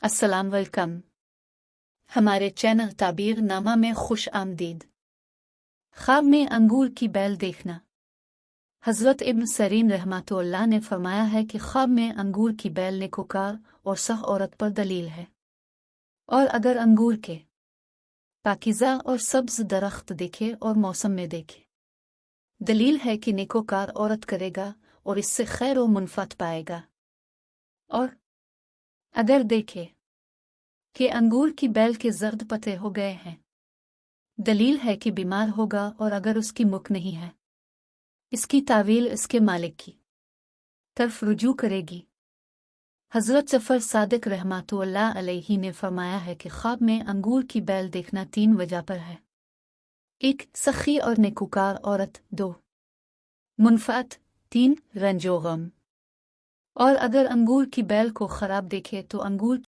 अस्सलाम वालेकुम। हमारे चैनल ताबीर नामा में खुश आमदीद। ख्वाब में अंगूर की बेल देखना। हज़रत इब्न सरीन रहमतुल्लाह ने फरमाया है कि ख्वाब में अंगूर की बेल नेकोकार और सह औरत पर दलील है। और अगर अंगूर के पाकीज़ा और सब्ज़ दरख्त देखे और मौसम में देखे, दलील है कि नेकोकार औरत करेगा और इससे खैर व मुनफ़त पाएगा। और अगर देखे कि अंगूर की बेल के जर्द पत्ते हो गए हैं, दलील है कि बीमार होगा। और अगर उसकी मुख नहीं है, इसकी तावील इसके मालिक की तरफ रुजू करेगी। हज़रत जफ़र सादिक रहमतुल्लाह अलैहि ने फरमाया है कि ख्वाब में अंगूर की बेल देखना 3 वजह पर है। 1. सखी और नेकुकार औरत। 2. मुनफ़त। 3. रंजो गम। और अगर अंगूर की बेल को ख़राब देखे तो अंगूर